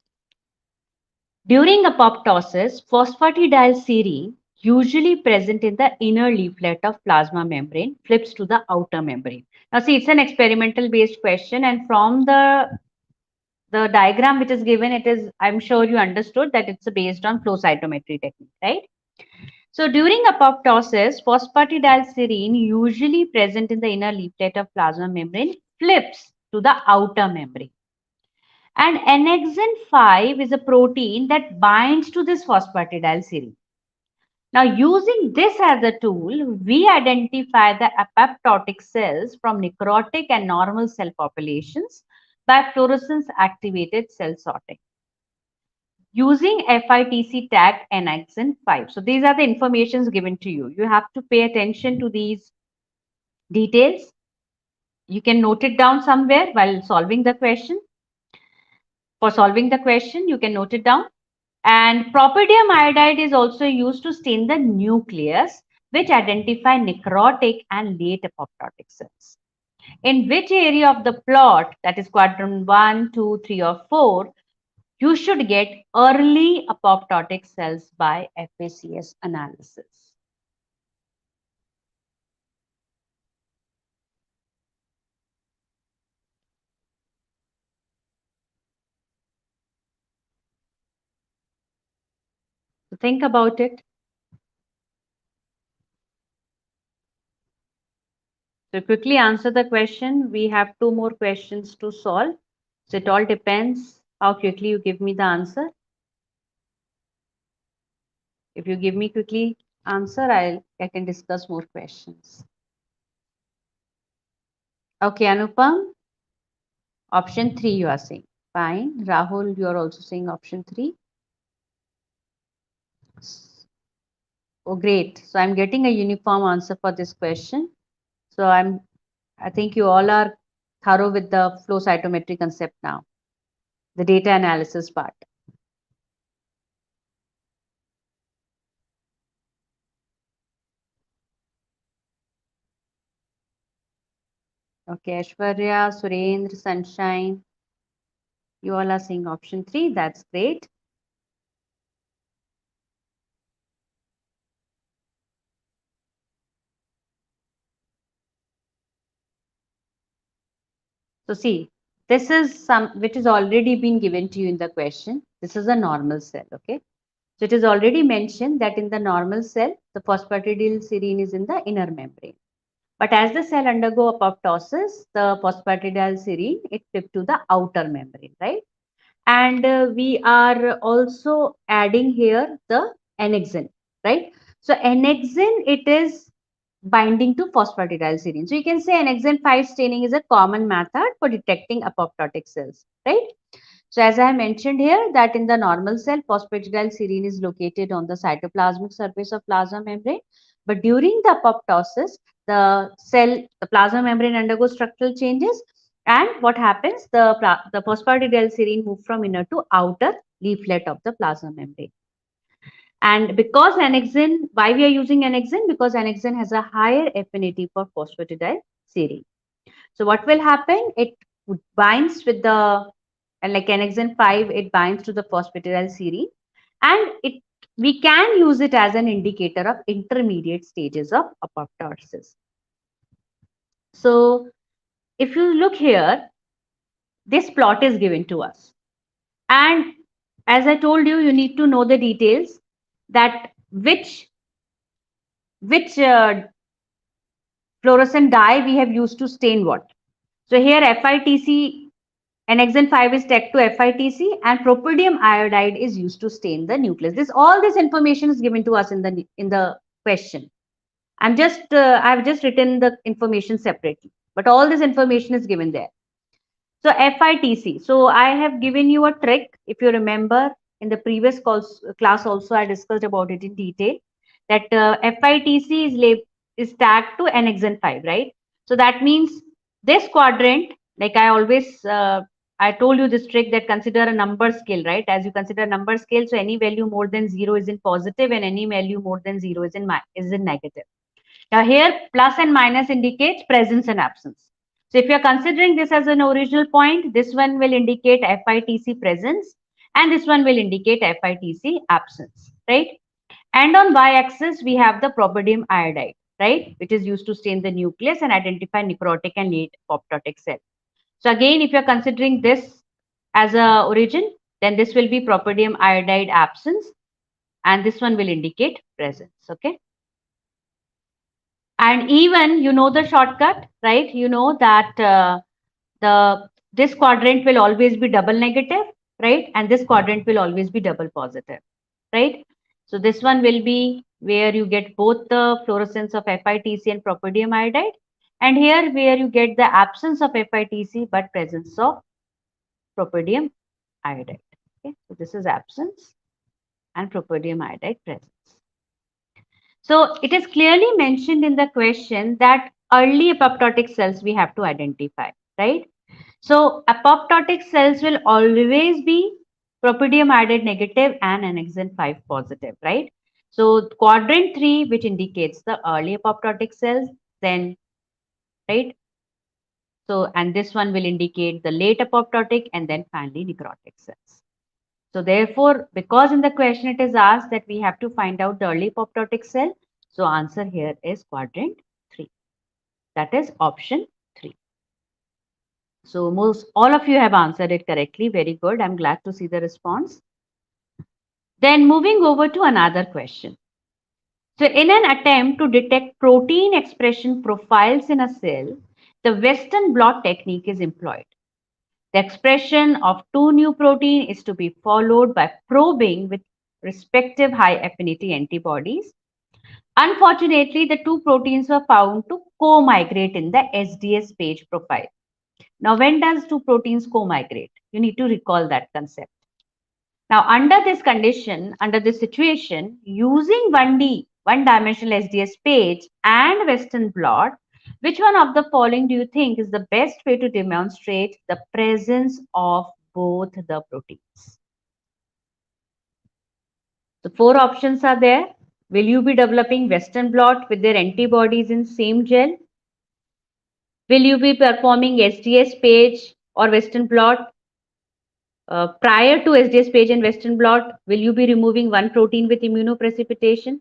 During apoptosis, phosphatidyl serine, usually present in the inner leaflet of plasma membrane, flips to the outer membrane. Now see, it's an experimental based question, and from the diagram which is given, it is, I'm sure you understood that it's based on flow cytometry technique, right? So during apoptosis, phosphatidylserine, usually present in the inner leaflet of plasma membrane, flips to the outer membrane. And annexin 5 is a protein that binds to this phosphatidylserine. Now, using this as a tool, we identify the apoptotic cells from necrotic and normal cell populations by fluorescence activated cell sorting using FITC tag annexin 5. So these are the informations given to you. You have to pay attention to these details. You can note it down somewhere while solving the question. For solving the question, you can note it down. And propydium iodide is also used to stain the nucleus, which identify necrotic and late apoptotic cells. In which area of the plot, that is quadrant 1, 2, 3, or 4, you should get early apoptotic cells by FACS analysis. So think about it. So quickly answer the question. We have 2 more questions to solve. So it all depends how quickly you give me the answer. If you give me quickly answer, I can discuss more questions. Okay, Anupam, option 3 you are saying. Fine. Rahul, you are also saying option 3. Oh, great. So I'm getting a uniform answer for this question. So I think you all are thorough with the flow cytometry concept now, the data analysis part. Okay, Ashwarya, Surendra, Sunshine, you all are saying option 3. That's great. So see, this is some which is already been given to you in the question. This is a normal cell, okay? So it is already mentioned that in the normal cell, the phosphatidylserine is in the inner membrane. But as the cell undergo apoptosis, the phosphatidylserine, it flipped to the outer membrane, right? And we are also adding here the annexin, right? So annexin, it is binding to phosphatidylserine. So you can say annexin 5 staining is a common method for detecting apoptotic cells, right? So as I mentioned here that in the normal cell, phosphatidylserine is located on the cytoplasmic surface of plasma membrane. But during the apoptosis, the plasma membrane undergoes structural changes. And what happens? The phosphatidylserine move from inner to outer leaflet of the plasma membrane. And because annexin, why we are using annexin? Because annexin has a higher affinity for phosphatidylserine. So what will happen? It binds with the, and like annexin 5, it binds to the phosphatidylserine, and we can use it as an indicator of intermediate stages of apoptosis. So if you look here, this plot is given to us. And as I told you, you need to know the details that which fluorescent dye we have used to stain what. So here FITC, annexin 5 is tagged to FITC, and propydium iodide is used to stain the nucleus. All this information is given to us in the question. I've just written the information separately, but all this information is given there. So FITC. So I have given you a trick. If you remember in the previous class also, I discussed about it in detail that FITC is tagged to annexin 5, right? So that means this quadrant, like I told you this trick that consider a number scale, right? As you consider a number scale, so any value more than 0 is in positive and any value more than 0 is in negative. Now here plus and minus indicates presence and absence. So if you are considering this as an original point, this one will indicate FITC presence and this one will indicate FITC absence, right? And on y-axis, we have the propydium iodide, right? Which is used to stain the nucleus and identify necrotic and late apoptotic cell. So again, if you're considering this as a origin, then this will be propydium iodide absence. and this one will indicate presence. Okay. And even you know the shortcut, right? You know that this quadrant will always be double negative, right? And this quadrant will always be double positive, right? So this one will be where you get both the fluorescence of FITC and propydium iodide, and here where you get the absence of FITC but presence of propydium iodide. Okay, so this is absence and propydium iodide presence. So it is clearly mentioned in the question that early apoptotic cells we have to identify, right? So apoptotic cells will always be propydium iodide negative and annexin 5 positive, right? So quadrant 3, which indicates the early apoptotic cells, then, right? So, and this one will indicate the late apoptotic and then finally necrotic cells. So therefore, because in the question it is asked that we have to find out the early apoptotic cell, so answer here is quadrant 3. That is option 3. So all of you have answered it correctly. Very good. I'm glad to see the response. Then moving over to another question. So in an attempt to detect protein expression profiles in a cell, the Western blot technique is employed. The expression of two new protein is to be followed by probing with respective high affinity antibodies. Unfortunately, the two proteins were found to co-migrate in the SDS page profile. Now, when does two proteins co-migrate? You need to recall that concept. Now, under this condition, under this situation, using 1D, one-dimensional SDS page and Western blot, which one of the following do you think is the best way to demonstrate the presence of both the proteins? The four options are there. Will you be developing Western blot with their antibodies in same gel? Will you be performing SDS page or Western blot? Prior to SDS page and Western blot, will you be removing one protein with immunoprecipitation?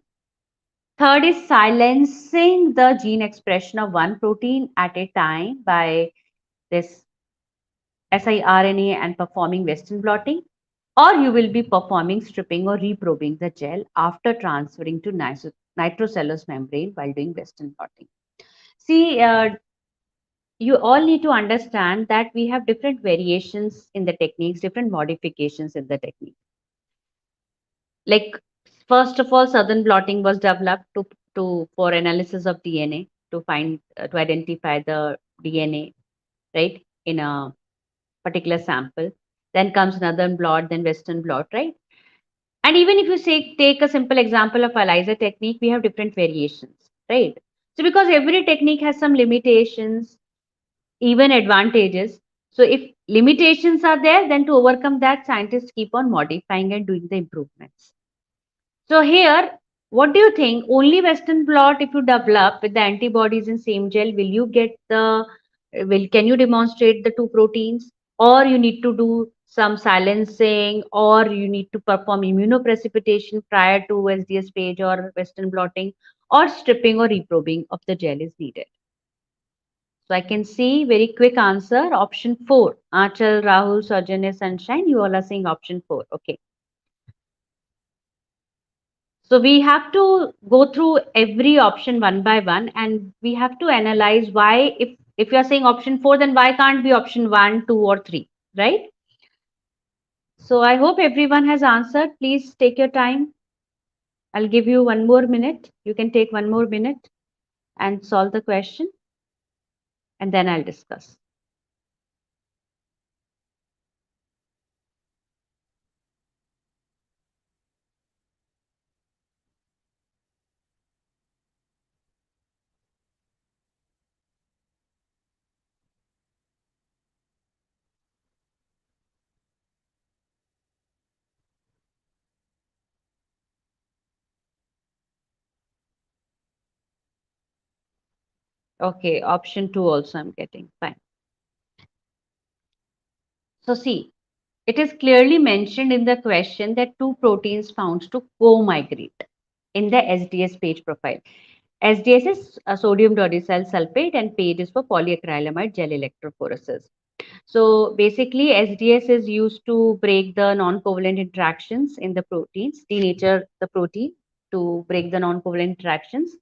Third is silencing the gene expression of one protein at a time by this siRNA and performing Western blotting, or you will be performing stripping or reprobing the gel after transferring to nitrocellulose membrane while doing Western blotting. See, you all need to understand that we have different variations in the techniques, different modifications in the technique. Like, first of all, southern blotting was developed for analysis of DNA to find to identify the DNA, right, in a particular sample. Then comes northern blot, then western blot, right? And even if you say take a simple example of ELISA technique, we have different variations, right? So because every technique has some limitations, even advantages. So if limitations are there, then to overcome that, scientists keep on modifying and doing the improvements. So here, what do you think? Only Western blot, if you develop with the antibodies in same gel, will you get can you demonstrate the two proteins? Or you need to do some silencing, or you need to perform immunoprecipitation prior to SDS page or Western blotting, or stripping or reprobing of the gel is needed. So I can see very quick answer, option 4. Achal, Rahul, Sajane, Sunshine, you all are saying option 4. Okay. So we have to go through every option one by one, and we have to analyze why, if you are saying option 4, then why can't be option 1, 2, or 3, right? So I hope everyone has answered. Please take your time. I'll give you one more minute. You can take one more minute and solve the question, and then I'll discuss. Okay, option 2 also I'm getting. Fine. So see, it is clearly mentioned in the question that two proteins found to co-migrate in the SDS page profile. SDS is sodium dodecyl sulfate and PAGE is for polyacrylamide gel electrophoresis. So basically, SDS is used to break the non-covalent interactions in the proteins, denature the protein to break the non-covalent interactions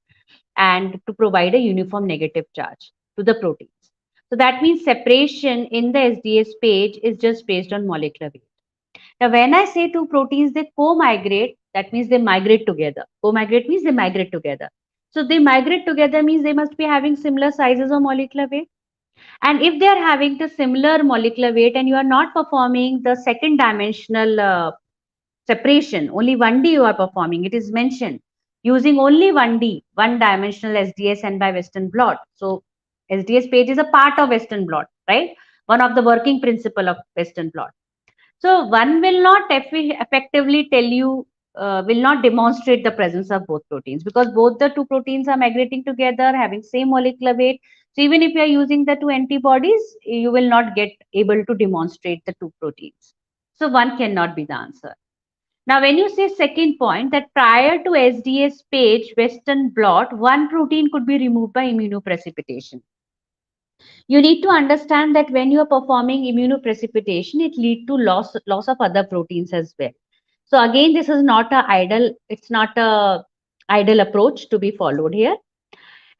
and to provide a uniform negative charge to the proteins. So that means separation in the SDS page is just based on molecular weight. Now, when I say two proteins, they co-migrate, that means they migrate together. Co-migrate means they migrate together. So they migrate together means they must be having similar sizes of molecular weight. And if they are having the similar molecular weight and you are not performing the second dimensional separation, only 1D you are performing, it is mentioned using only 1D, one dimensional SDS and by Western blot. So SDS page is a part of Western blot, right? One of the working principle of Western blot. So one will not effectively tell you, will not demonstrate the presence of both proteins because both the two proteins are migrating together, having same molecular weight. So even if you are using the two antibodies, you will not get able to demonstrate the two proteins. So one cannot be the answer. Now, when you say second point that prior to SDS page Western blot, one protein could be removed by immunoprecipitation. You need to understand that when you are performing immunoprecipitation, it leads to loss of other proteins as well. So again, this is not a idle, it's not a ideal approach to be followed here.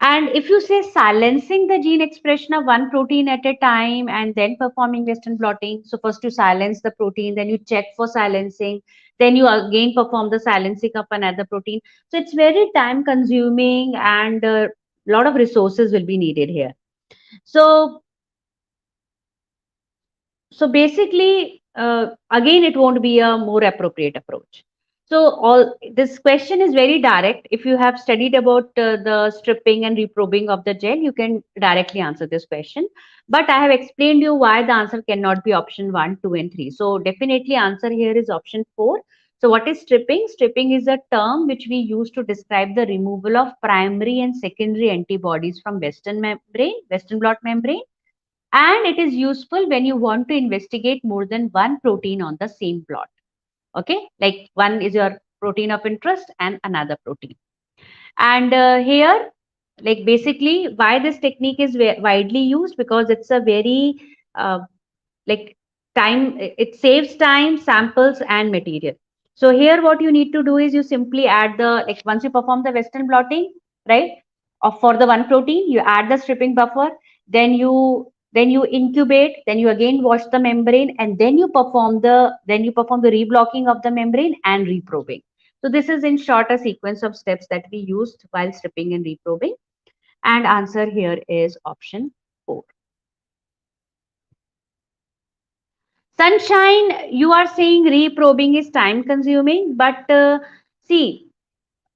And if you say silencing the gene expression of one protein at a time and then performing Western blotting, so first you silence the protein, then you check for silencing, then you again perform the silencing of another protein. So it's very time consuming and a lot of resources will be needed here. So so basically, again, it won't be a more appropriate approach. So all this question is very direct. If you have studied about the stripping and reprobing of the gel, you can directly answer this question. But I have explained you why the answer cannot be option 1, 2, and 3. So definitely answer here is option 4. So what is stripping? Stripping is a term which we use to describe the removal of primary and secondary antibodies from Western membrane, Western blot membrane, and it is useful when you want to investigate more than one protein on the same plot. Okay, like one is your protein of interest and another protein. And here, like basically, why this technique is widely used, because it's a very like time, it saves time, samples, and material. So here, what you need to do is you simply add the, like once you perform the Western blotting, right, of for the one protein, you add the stripping buffer, then you incubate, then you again wash the membrane, and then you perform the reblocking of the membrane and reprobing. So this is in short a sequence of steps that we used while stripping and reprobing. And answer here is option 4. Sunshine, you are saying reprobing is time consuming, but see,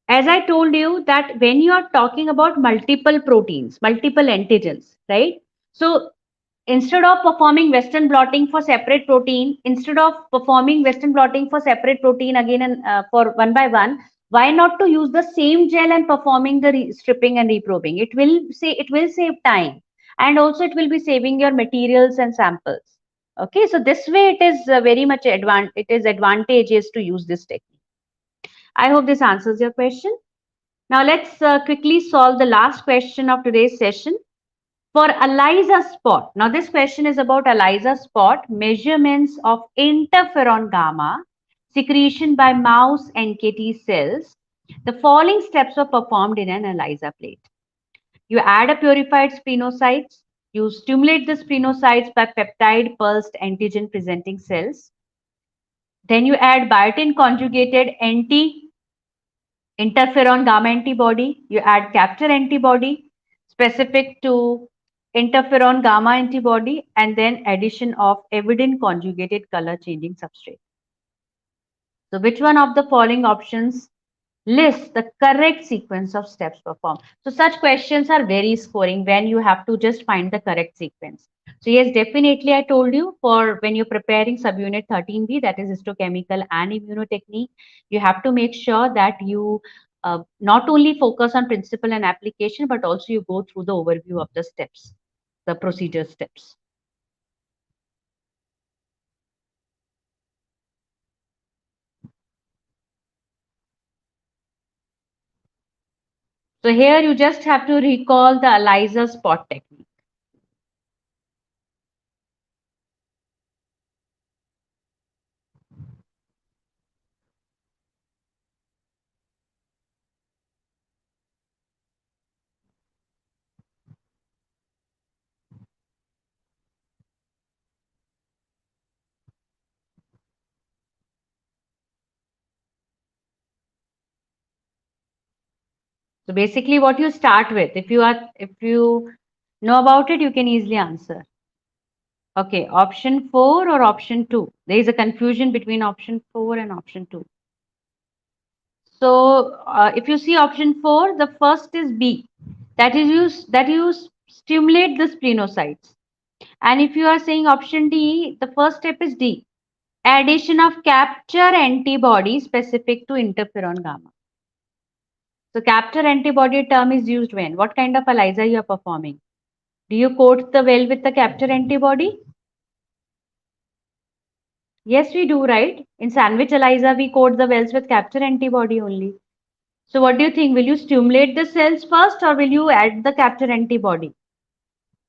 as I told you that when you are talking about multiple proteins, multiple antigens, right? So instead of performing Western blotting for separate protein, instead of performing Western blotting for separate protein again and for one by one, why not to use the same gel and performing the stripping and reprobing? It will save time, and also it will be saving your materials and samples. Okay, so this way it is very much it is advantageous to use this technique. I hope this answers your question. Now let's quickly solve the last question of today's session. For ELISA spot, now this question is about ELISA spot, measurements of interferon gamma secretion by mouse NKT cells. The following steps were performed in an ELISA plate. You add a purified splenocytes. You stimulate the splenocytes by peptide pulsed antigen presenting cells. Then you add biotin conjugated interferon gamma antibody. You add capture antibody specific to interferon gamma antibody, and then addition of evident conjugated color changing substrate. So which one of the following options lists the correct sequence of steps performed? So such questions are very scoring when you have to just find the correct sequence. So yes, definitely I told you, for when you're preparing subunit 13B, that is histochemical and immunotechnique, you have to make sure that you not only focus on principle and application, but also you go through the overview of the steps, the procedure steps. So here you just have to recall the ELISA spot technique. So basically what you start with, if you know about it, you can easily answer. Okay, option 4 or option 2? There is a confusion between option 4 and option 2. So if you see option 4, the first is B. That is you stimulate the splenocytes. And if you are saying option D, the first step is D. Addition of capture antibody specific to interferon gamma. So capture antibody term is used when? What kind of ELISA you are performing? Do you coat the well with the capture antibody? Yes, we do, right? In sandwich ELISA, we coat the wells with capture antibody only. So what do you think? Will you stimulate the cells first or will you add the capture antibody,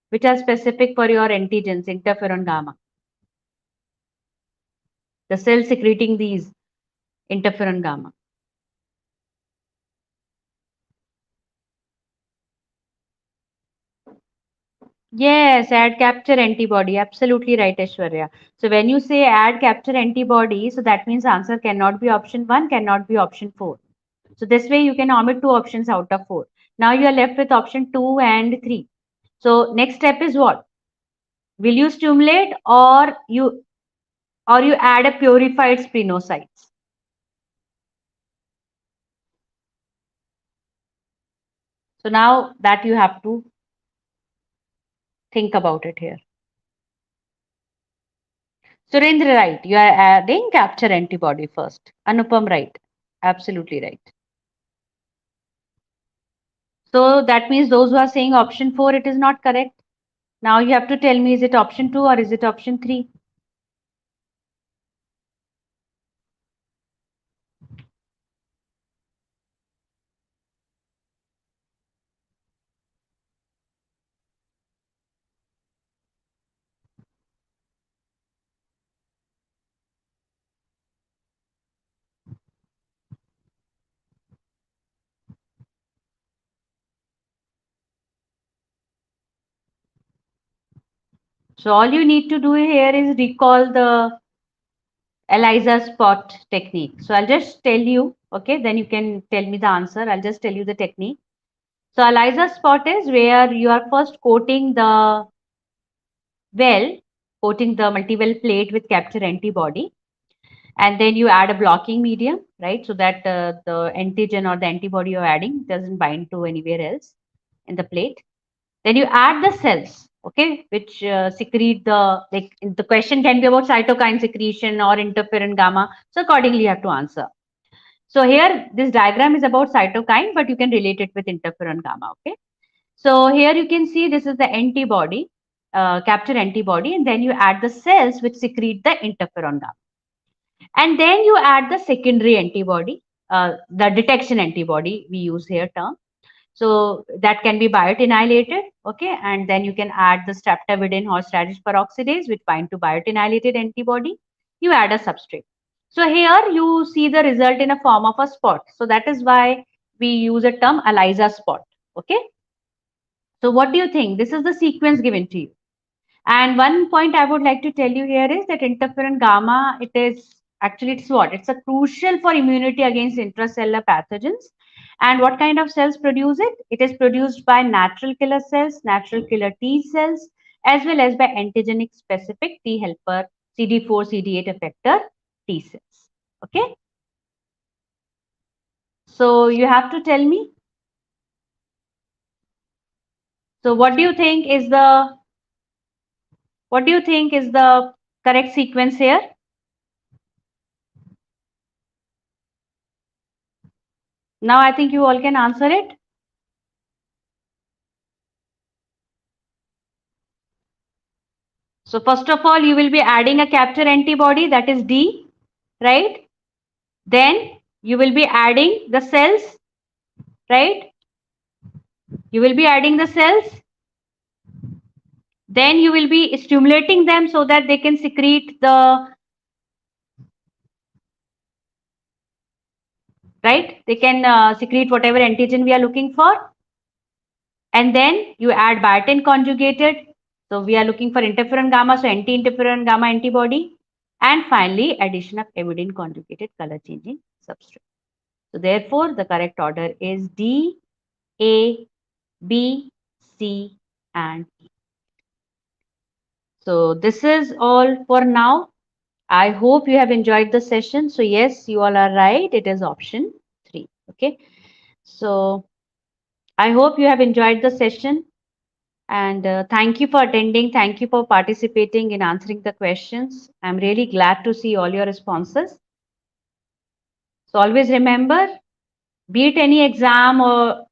which are specific for your antigens, interferon gamma? The cell secreting these interferon gamma. Yes, add capture antibody. Absolutely right, Aishwarya. So when you say add capture antibody, so that means answer cannot be option 1, cannot be option 4. So this way you can omit 2 options out of 4. Now you are left with option 2 and 3. So next step is what? Will you stimulate or you add a purified splenocytes? So now that you have to think about it here. Surendra, right. You are adding capture antibody first. Anupam, right. Absolutely right. So that means those who are saying option 4, it is not correct. Now you have to tell me, is it option 2 or is it option 3? So all you need to do here is recall the ELISA spot technique. So I'll just tell you, okay, then you can tell me the answer. I'll just tell you the technique. So ELISA spot is where you are first coating the well, coating the multi-well plate with capture antibody, and then you add a blocking medium, right? So that the antigen or the antibody you're adding doesn't bind to anywhere else in the plate. Then you add the cells, okay, which secrete like the question can be about cytokine secretion or interferon gamma. So accordingly, you have to answer. So here, this diagram is about cytokine, but you can relate it with interferon gamma, okay. So here you can see this is the antibody, capture antibody, and then you add the cells which secrete the interferon gamma. And then you add the secondary antibody, the detection antibody we use here term. So that can be biotinylated, okay, and then you can add the streptavidin horseradish peroxidase which bind to biotinylated antibody. You add a substrate. So here you see the result in a form of a spot. So that is why we use a term ELISA spot, okay. So what do you think? This is the sequence given to you. And one point I would like to tell you here is that interferon gamma, it is actually, it's what? It's a crucial for immunity against intracellular pathogens. And what kind of cells produce it? It is produced by natural killer cells, natural killer T cells, as well as by antigenic specific T helper CD4, CD8 effector T cells. Okay. So you have to tell me. So what do you think is the correct sequence here? Now I think you all can answer it. So first of all, you will be adding a capture antibody, that is D, right? Then you will be adding the cells, right? You will be adding the cells. Then you will be stimulating them so that they can secrete the, right? They can secrete whatever antigen we are looking for. And then you add biotin conjugated. So we are looking for interferon gamma, so anti-interferon gamma antibody. And finally, addition of avidin conjugated color changing substrate. So therefore, the correct order is D, A, B, C, and E. So this is all for now. I hope you have enjoyed the session. So yes, you all are right. It is option 3. Okay. So I hope you have enjoyed the session, and thank you for attending. Thank you for participating in answering the questions. I'm really glad to see all your responses. So always remember, be it any exam or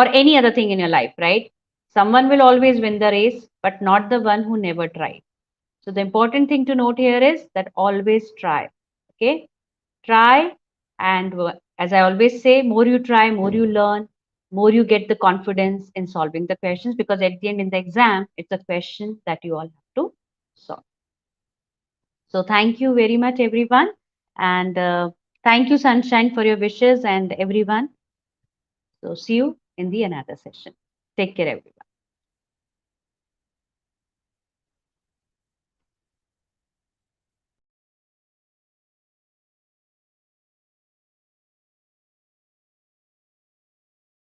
any other thing in your life, right? Someone will always win the race, but not the one who never tried. So the important thing to note here is that always try. Okay, try, and as I always say, more you try, more you learn, more you get the confidence in solving the questions, because at the end in the exam, it's a question that you all have to solve. So thank you very much, everyone, and thank you, Sunshine, for your wishes, and everyone. So see you in the another session. Take care, everyone.